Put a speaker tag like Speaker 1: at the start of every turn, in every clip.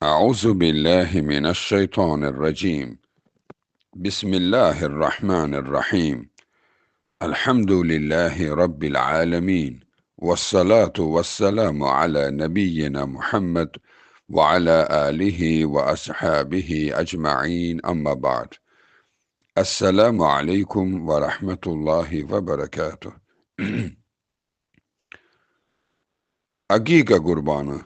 Speaker 1: أعوذ بالله من الشيطان الرجيم. بسم الله الرحمن الرحيم. الحمد لله رب العالمين، والصلاة والسلام على نبينا محمد وعلى آله وأصحابه أجمعين، أما بعد. السلام عليكم ورحمة الله وبركاته. Akika kurbanı.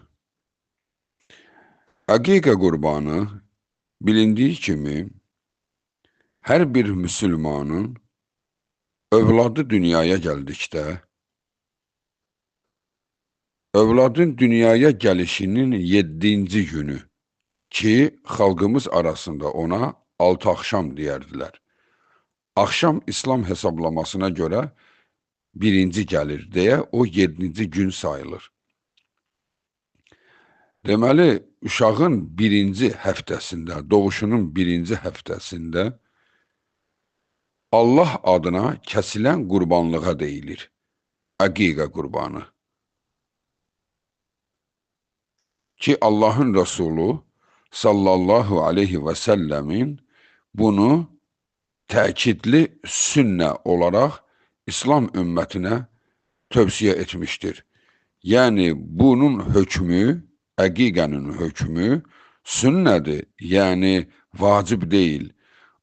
Speaker 1: Akika kurbanı bilindiği kimi her bir Müslümanın övladı dünyaya gəldikdə, övladın dünyaya gəlişinin 7-ci günü ki, xalqımız arasında ona 6 axşam deyərdilər. Axşam İslam hesablamasına görə birinci gəlir deyə o 7-ci gün sayılır. Deməli, uşağın birinci həftəsində, doğuşunun birinci həftəsində Allah adına kəsilən qurbanlığa deyilir. Aqiqa qurbanı. Ki Allahın Resulü sallallahu aleyhi ve sellemin bunu təkidli sünnə olaraq İslam ümmətinə tövsiyə etmiştir. Yəni bunun hökmü, əqiqənin hökmü sünnədir, yəni vacib deyil.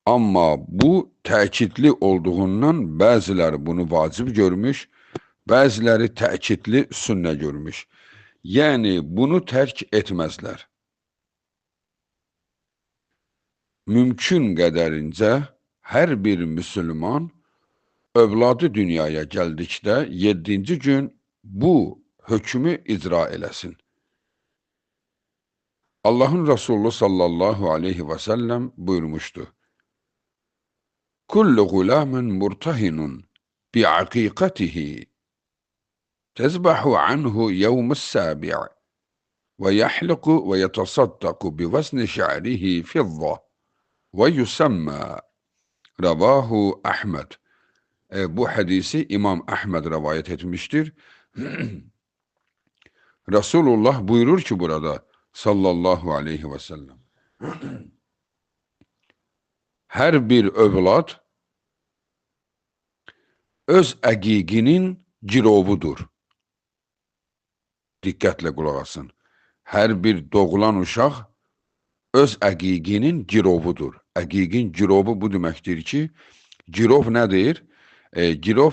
Speaker 1: Amma bu təkidli olduğundan bəziləri bunu vacib görmüş, bəziləri təkidli sünnə görmüş. Yəni bunu tərk etməzlər. Mümkün qədərincə hər bir müsəlman övladı dünyaya gəldikdə 7-ci gün bu hökmü icra eləsin. Allahın Resulü sallallahu aleyhi və səlləm buyurmuşdu. Kullu gulamin murtahinun bi'aqiqatihi tezbahu anhu yevmus sabi' ve yahliku ve yetasaddaku bivazni şa'rihi fidda ve yusamma. Ravahu Ahmed. Bu hadisi İmam Ahmed rivayet etmiştir. Resulullah buyurur ki burada sallallahu aleyhi ve sellem. Her bir övlad öz əqiqinin girovudur. Diqqətlə qulaq asın. Hər bir doğulan uşaq öz əqiqinin girovudur. Əqiqin girovu bu deməkdir ki, girov nədir? Girov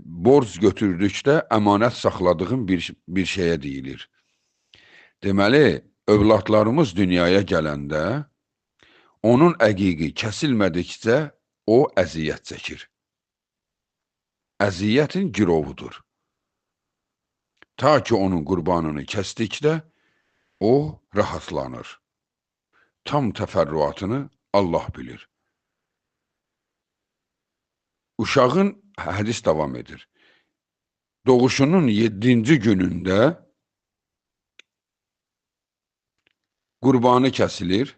Speaker 1: borc götürdükdə əmanət saxladığın bir şeyə deyilir. Deməli, övladlarımız dünyaya gələndə onun əqiqi kəsilmədikcə o əziyyət çəkir. Əziyyətin girovudur. Ta ki onun qurbanını kəsdikdə o rahatlanır. Tam təfərrüatını Allah bilir. Uşağın, hədis davam edir. Doğuşunun 7-ci günündə qurbanı kəsilir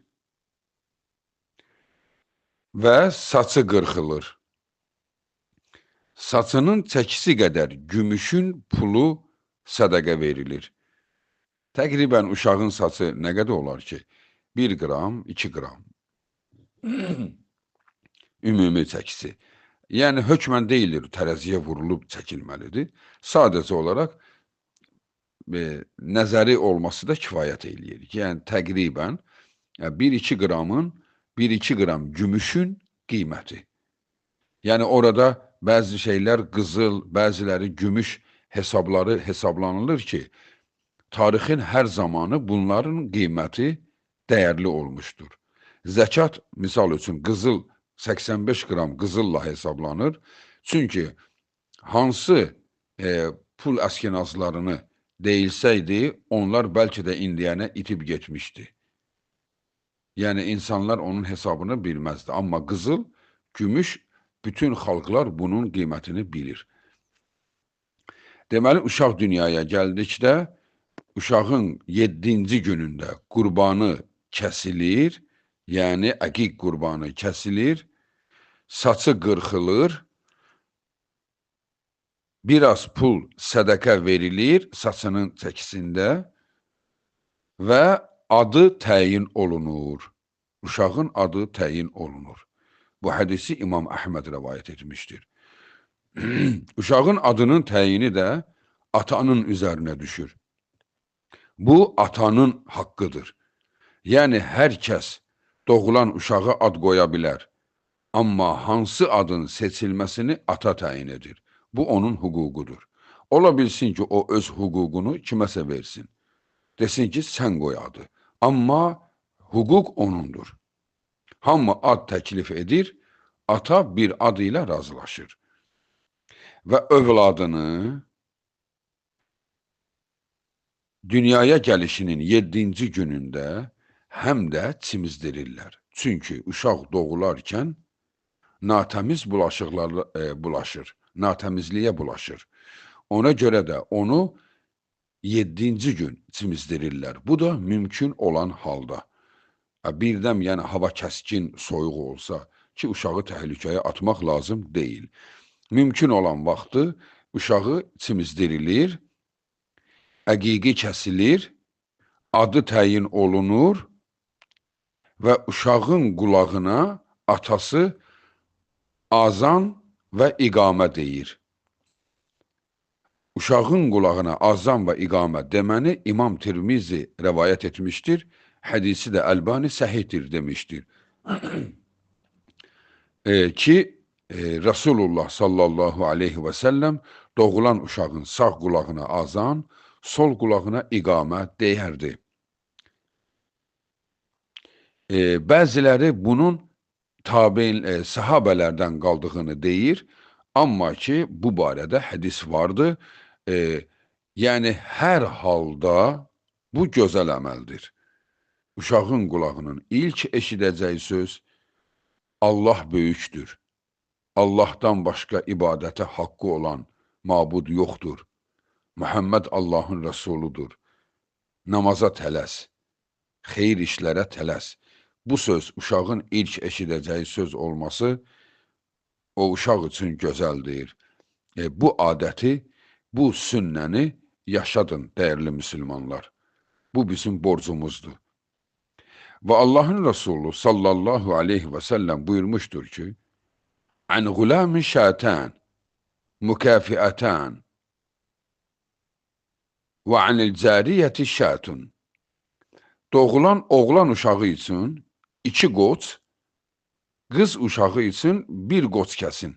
Speaker 1: və saçı qırxılır. Saçının çəkisi qədər gümüşün pulu sədəqə verilir. Təqribən uşağın saçı nə qədər olar ki? 1 qram, 2 qram. Ümumi çəkisi. Yəni, hökmən deyilir, tərəziyə vurulub çəkilməlidir. Sadəcə olaraq nəzəri olması da kifayət eləyir. Yəni, təqribən 1-2 qramın, 1-2 qram gümüşün qiyməti. Yəni, orada bəzi şeylər qızıl, bəziləri gümüş hesabları hesablanılır ki, tarixin hər zamanı bunların qiyməti dəyərli olmuşdur. Zəkat, misal üçün, qızıl 85 qram qızılla hesablanır. Çünki hansı pul əskinazlarını deyilsəydi, onlar bəlkə də indiyənə itib getmişdi. Yəni, insanlar onun hesabını bilməzdi. Amma qızıl, gümüş, bütün xalqlar bunun qiymətini bilir. Deməli, uşaq dünyaya gəldikdə, uşağın 7-ci günündə qurbanı kəsilir, yəni əqiq qurbanı kəsilir, saçı qırxılır, biraz pul sədəqə verilir saçının çəkisində və adı təyin olunur. Uşağın adı təyin olunur. Bu hədisi İmam Əhməd rəvayət etmişdir. Uşağın adının təyini də atanın üzərinə düşür. Bu atanın haqqıdır. Yəni hər kəs doğulan uşağa ad qoya bilər. Amma hansı adın seçilməsini ata təyin edir. Bu onun hüququdur. Ola bilsin ki, o öz hüququnu kiməsə versin. Desin ki, sən qoy adı. Amma hüquq onundur. Hamı ad təklif edir, ata bir ad ilə razılaşır. Və övladını dünyaya gəlişinin 7-ci günündə həm də çimizdirirlər. Çünki uşaq doğularkən natəmiz bulaşır, natəmizliyə bulaşır. Ona görə də onu 7-ci gün çimizdirirlər. Bu da mümkün olan halda. Birdən, yəni hava kəskin, soyuq olsa ki, uşağı təhlükəyə atmaq lazım deyil. Mümkün olan vaxtı uşağı çimizdirilir, əqiqi kəsilir, adı təyin olunur və uşağın qulağına atası azan və iqamə deyir. Uşağın qulağına azan və iqamə deməni İmam Tirmizi rəvayət etmişdir. Hədisi də Əlbani səhihdir demişdir. Ki Resulullah sallallahu aleyhi və səlləm doğulan uşağın sağ qulağına azan, sol qulağına iqamə deyərdi. Bəziləri bunun sahabələrdən qaldığını deyir, amma ki, bu barədə hədis vardır. Yəni, hər halda bu gözəl əməldir. Uşağın qulağının ilk eşidəcəyi söz, Allah böyükdür. Allahdan başqa ibadətə haqqı olan mabud yoxdur. Muhammed Allahın Rəsuludur. Namaza tələs, xeyir işlərə tələs. Bu söz uşağın ilk eşidəcəyi söz olması o uşaq üçün gözəldir. Bu adəti, bu sünnəni yaşadın, dəyərli müsəlmanlar. Bu bizim borcumuzdur. Və Allahın Rəsulu sallallahu aleyhi və səlləm buyurmuşdur ki, Ən gulamin şətən, mükafiətən və anil cəriyyəti şətun. Doğulan oğlan uşağı üçün 2 qoç, qız uşağı üçün 1 qoç kəsin.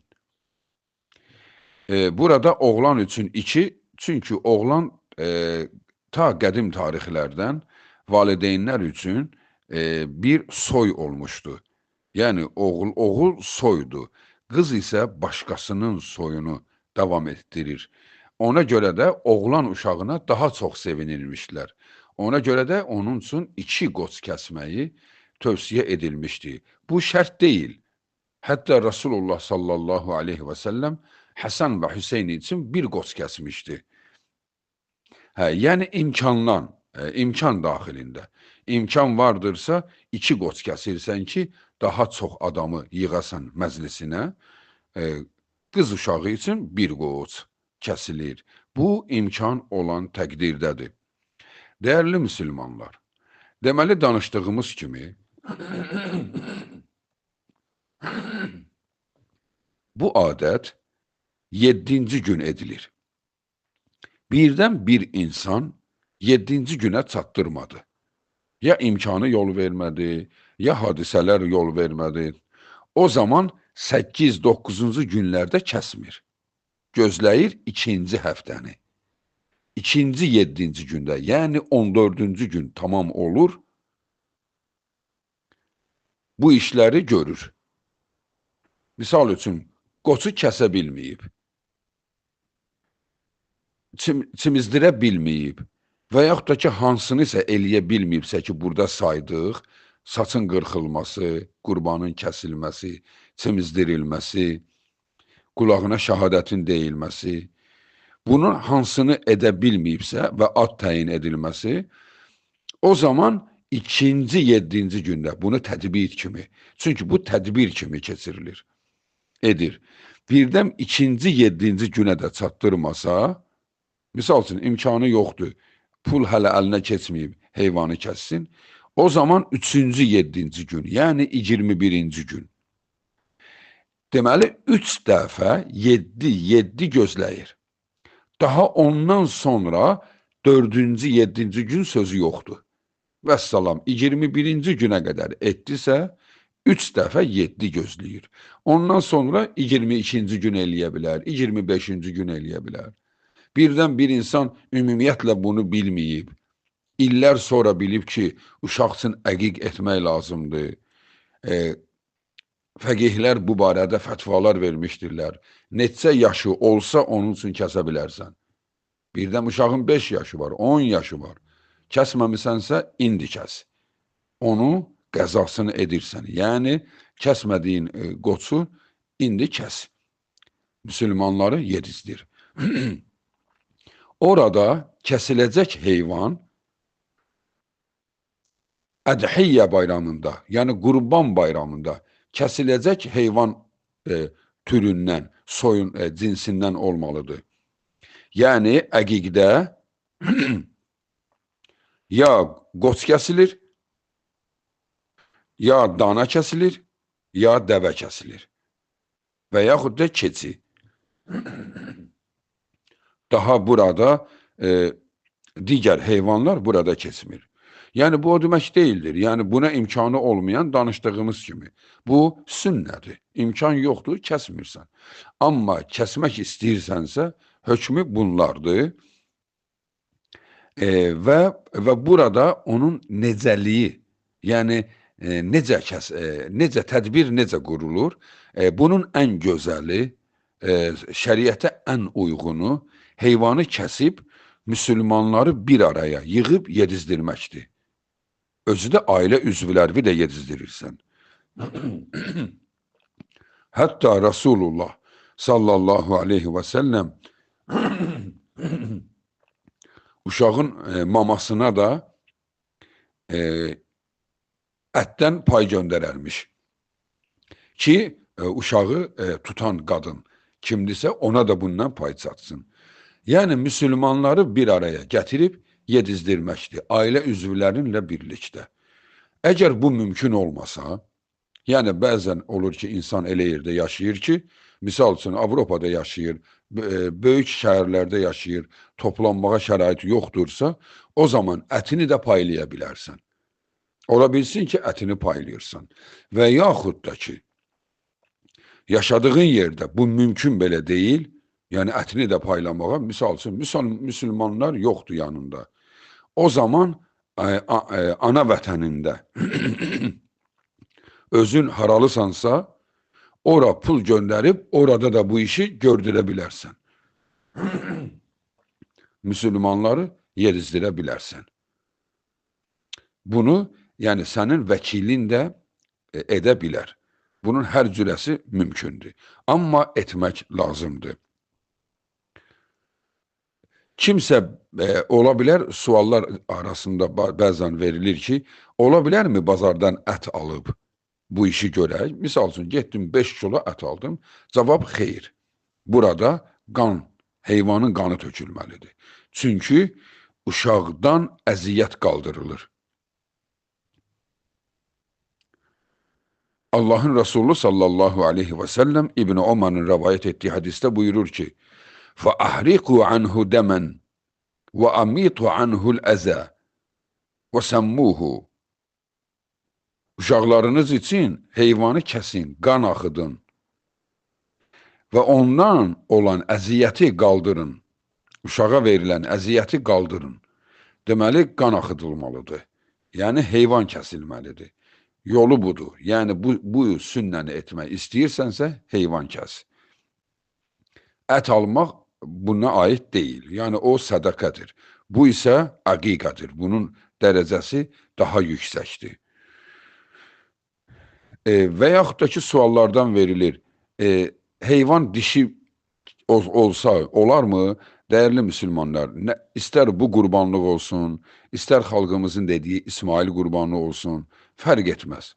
Speaker 1: Burada oğlan üçün 2, çünki oğlan ta qədim tarixlərdən valideynlər üçün bir soy olmuşdu. Yəni, oğul soydu. Qız isə başqasının soyunu davam etdirir. Ona görə də oğlan uşağına daha çox sevinilmişlər. Ona görə də onun üçün 2 qoç kəsməyi tövsiyə edilmişdi. Bu şərt deyil. Hətta Rasulullah sallallahu aleyhi və səlləm Həsən və Hüseyn üçün 1 qoç kəsmişdi. Yəni imkan daxilində. İmkan vardırsa 2 qoç kəsirsən ki, daha çox adamı yığasan məclisinə, qız uşağı üçün 1 qoç kəsilir. Bu, imkan olan təqdirdədir. Dəyərli müsəlmanlar, deməli danışdığımız kimi, bu adət 7-ci gün edilir. Birdən bir insan 7-ci günə çatdırmadı. Ya imkanı yol vermədi, ya hadisələr yol vermədi. O zaman 8-9-cu günlərdə kəsmir. Gözləyir 2-ci həftəni. 2-ci 7-ci gündə, yəni 14-cü gün tamam olur, bu işləri görür. Misal üçün, qoçu kəsə bilməyib, çimizdirə bilməyib və yaxud da ki, hansını isə eləyə bilməyibsə ki, burada saydıq, saçın qırxılması, qurbanın kəsilməsi, çimizdirilməsi, qulağına şəhadətin deyilməsi, bunun hansını edə bilməyibsə və ad təyin edilməsi, o zaman 2-ci 7-ci gündə bunu tədbir kimi, çünki bu tədbir kimi keçirilir, edir. Birdən 2-ci 7-ci günə də çatdırmasa, misal üçün imkanı yoxdur, pul hələ əlinə keçməyib heyvanı kəssin. O zaman 3-cü, 7-ci gün, yəni 21-ci gün. Deməli, 3 dəfə 7 gözləyir. Daha ondan sonra 4-cü, 7-ci gün sözü yoxdur. Vəssalam, 21-ci günə qədər etdisə, 3 dəfə 7 gözləyir. Ondan sonra 22-ci gün eləyə bilər, 25-ci gün eləyə bilər. Birdən bir insan ümumiyyətlə bunu bilməyib. İllər sonra bilib ki, uşaq üçün əqiq etmək lazımdır. Fəqihlər bu barədə fətvalar vermişdirlər. Neçə yaşı olsa onun üçün kəsə bilərsən. Birdən uşağın 5 yaşı var, 10 yaşı var. Kəsməmisənsə, indi kəs. Onu qəzasını edirsən. Yəni, kəsmədiyin qoçu indi kəs. Müsəlmanları yedizdir. Orada kəsiləcək heyvan Ədhiyyə bayramında, yəni Qurban bayramında kəsiləcək heyvan türündən, cinsindən olmalıdır. Yəni, əqiqdə ya qoç kəsilir, ya dana kəsilir, ya dəvə kəsilir və yaxud da keçi. Daha burada digər heyvanlar burada keçmir. Yəni, bu o demək deyildir. Yəni, buna imkanı olmayan danışdığımız kimi. Bu, sünnədir. İmkan yoxdur, kəsmirsən. Amma kəsmək istəyirsənsə, hökmü bunlardır. Və burada onun necəliyi, yəni necə tədbir necə qurulur, bunun ən gözəli, şəriətə ən uyğunu heyvanı kəsib, müsəlmanları bir araya yığıb yedizdirməkdir. Özü də ailə üzvlərini də yedizdirirsən. Hətta Rasulullah sallallahu aleyhi və səlləm uşağın mamasına da ətdən pay göndərərmiş. Ki, uşağı tutan qadın kimdirsə, ona da bundan pay çatsın. Yəni, müsəlmanları bir araya gətirib yedizdirməkdir, ailə üzvlərinlə birlikdə. Əgər bu mümkün olmasa, yəni bəzən olur ki, insan elə yerdə yaşayır ki, misal üçün Avropada yaşayır, böyük şəhərlərdə yaşayır, toplanmağa şərait yoxdursa, o zaman ətini də paylaya bilərsən. Ola bilsin ki, ətini paylayırsan. Və yaxud da ki, yaşadığın yerdə bu mümkün belə deyil, yəni ətini də paylamağa, misal üçün, müsəlmanlar yoxdur yanında. O zaman ana vətənində özün haralısansa, ora pul göndərib, orada da bu işi gördürə bilərsən. Müsəlmanları yedizdirə bilərsən. Bunu, yəni sənin vəkilin də edə bilər. Bunun hər cürəsi mümkündür. Amma etmək lazımdır. Kimsə, ola bilər, suallar arasında bəzən verilir ki, ola bilərmi bazardan ət alıb bu işi görək? Misal üçün, getdim 5 kilo ət aldım. Cavab, xeyr. Burada qan, heyvanın qanı tökülməlidir. Çünki uşaqdan əziyyət qaldırılır. Allahın Resulü sallallahu aleyhi və səlləm İbn Ömər'in rəvayət etdiyi hədisdə buyurur ki, فَأَحْرِقُوا عَنْهُ دَمًا وَأَمِيطُوا عَنْهُ الْأَذَى وَسَمُّوهُ Uşaqlarınız için heyvanı kəsin, qan axıdın və ondan olan əziyyəti qaldırın. Uşağa verilən əziyyəti qaldırın. Deməli, qan axıdılmalıdır. Yəni, heyvan kəsilməlidir. Yolu budur. Yəni, bu sünnəni etmək istəyirsənsə, heyvan kəs. Ət almaq buna aid deyil. Yəni, o sədaqədir. Bu isə əqiqədir. Bunun dərəcəsi daha yüksəkdir. Və yaxud da ki, suallardan verilir. Heyvan dişi olsa, olarmı? Dəyərli müsəlmanlar, istər bu qurbanlıq olsun, istər xalqımızın dediyi İsmail qurbanı olsun, fərq etməz.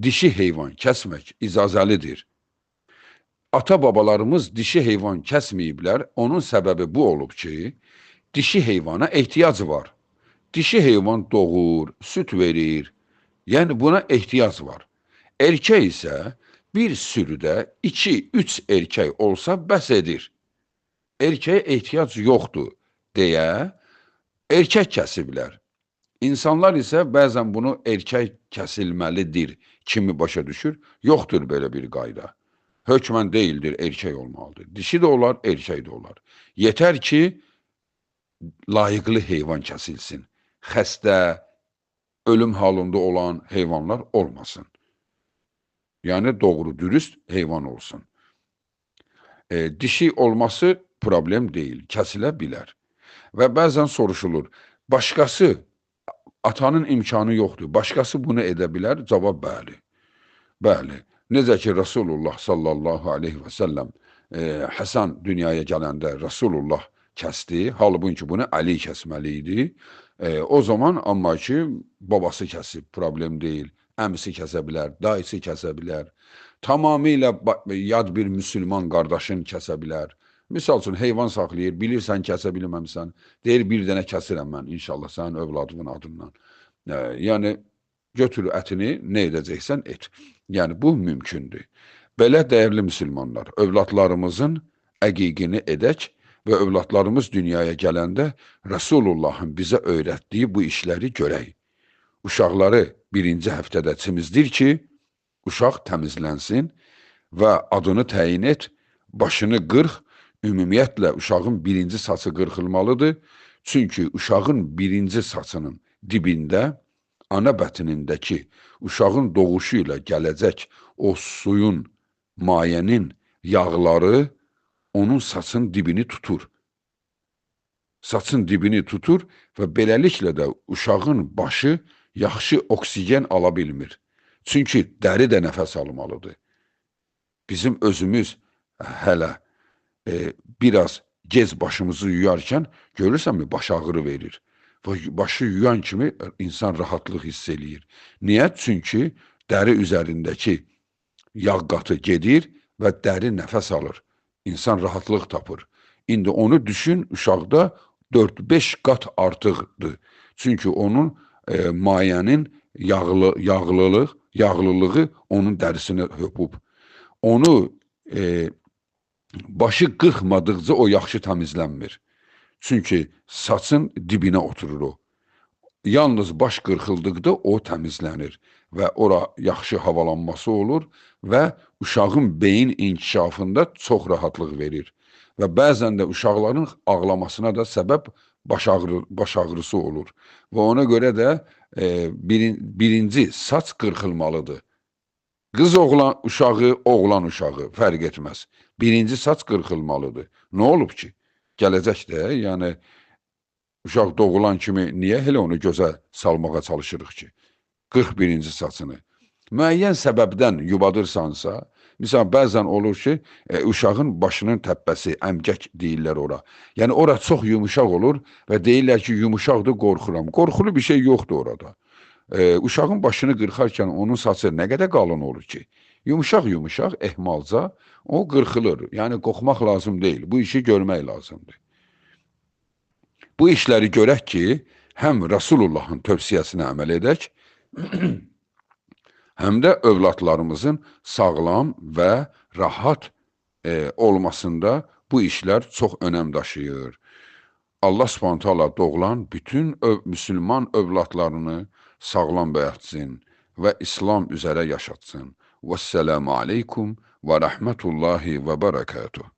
Speaker 1: Dişi heyvan kəsmək icazəlidir. Ata-babalarımız dişi heyvan kəsməyiblər, onun səbəbi bu olub ki, dişi heyvana ehtiyacı var. Dişi heyvan doğur, süt verir. Yəni buna ehtiyac var. Erkək isə bir sürüdə 2-3 erkək olsa bəs edir. Erkəyə ehtiyac yoxdur deyə erkək kəsiblər. İnsanlar isə bəzən bunu erkək kəsilməlidir kimi başa düşür. Yoxdur belə bir qayda. Hökmən deyildir, erkək olmalıdır. Dişi də olar, erkək də olar. Yetər ki, layiqli heyvan kəsilsin. Xəstə, ölüm halında olan heyvanlar olmasın. Yəni doğru, dürüst heyvan olsun. Dişi olması problem deyil, kəsilə bilər. Və bəzən soruşulur, başqası, atanın imkanı yoxdur, başqası bunu edə bilər? Cavab bəli. Bəli. Necə ki, Rasulullah sallallahu aleyhi və səlləm Həsən dünyaya gələndə Rasulullah kəsdi, halbuki bunu Əli kəsməli idi. O zaman amma ki, babası kəsib, problem deyil. Əmisi kəsə bilər, dayısı kəsə bilər. Tamamilə yad bir müsəlman qardaşın kəsə bilər. Misal üçün, heyvan saxlayır, bilirsən kəsə bilməmsən, deyir bir dənə kəsirəm mən, inşallah sənin övladının adından. Yəni, götür ətini, nə edəcəksən, et. Yəni, bu mümkündür. Belə dəyərli müsəlmanlar, övladlarımızın əqiqini edək və övladlarımız dünyaya gələndə Rasulullahın bizə öyrətdiyi bu işləri görək. Uşaqları birinci həftədə çimizdir ki, uşaq təmizlənsin və adını təyin et, başını qırx, ümumiyyətlə uşağın birinci saçı qırxılmalıdır. Çünki uşağın birinci saçının dibində, ana bətnindəki uşağın doğuşu ilə gələcək o suyun, mayənin yağları onun saçın dibini tutur. Saçın dibini tutur və beləliklə də uşağın başı yaxşı oksigen ala bilmir. Çünki dəri də nəfəs almalıdır. Bizim özümüz hələ biraz gec başımızı yuyarkən görürsənmi baş ağrı verir. Və başı yuyan kimi insan rahatlıq hiss eləyir. Niyə? Çünki dəri üzərindəki yağ qatı gedir və dəri nəfəs alır. İnsan rahatlıq tapır. İndi onu düşün, uşaqda 4-5 qat artıqdır. Çünki onun mayənin yağlılığı onun dərisini höpub. Onu başı qırxmadıqca o yaxşı təmizlənmir. Çünki saçın dibinə oturur o. Yalnız baş qırxıldıqda o təmizlənir və ora yaxşı havalanması olur və uşağın beyin inkişafında çox rahatlıq verir. Və bəzən də uşaqların ağlamasına da səbəb baş ağrısı olur. Və ona görə də birinci saç qırxılmalıdır. Qız uşağı, oğlan uşağı fərq etməz. Birinci saç qırxılmalıdır. Nə olub ki? Gələcək də, yəni uşaq doğulan kimi niyə elə onu gözə salmağa çalışırıq ki? 41-ci saçını. Müəyyən səbəbdən yubadırsansa, misal bəzən olur ki, uşağın başının təpbəsi, əmgək deyirlər ora. Yəni ora çox yumuşaq olur və deyirlər ki, yumuşaqdır, qorxuram. Qorxulu bir şey yoxdur orada. Uşağın başını qırxarkən onun saçı nə qədər qalın olur ki? Yumuşaq, ehmalca o qırxılır. Yəni qorxmaq lazım deyil. Bu işi görmək lazımdır. Bu işləri görək ki, həm Rasulullahın tövsiyəsinə əməl edək, həm də övladlarımızın sağlam və rahat olmasında bu işlər çox önəm daşıyır. Allah Subhanahu taala doğulan bütün müsəlman övladlarını sağlam bəyatsın və İslam üzərə yaşatsın. Vəssalamu aleykum və rəhmətullahi və bərəkatuhu.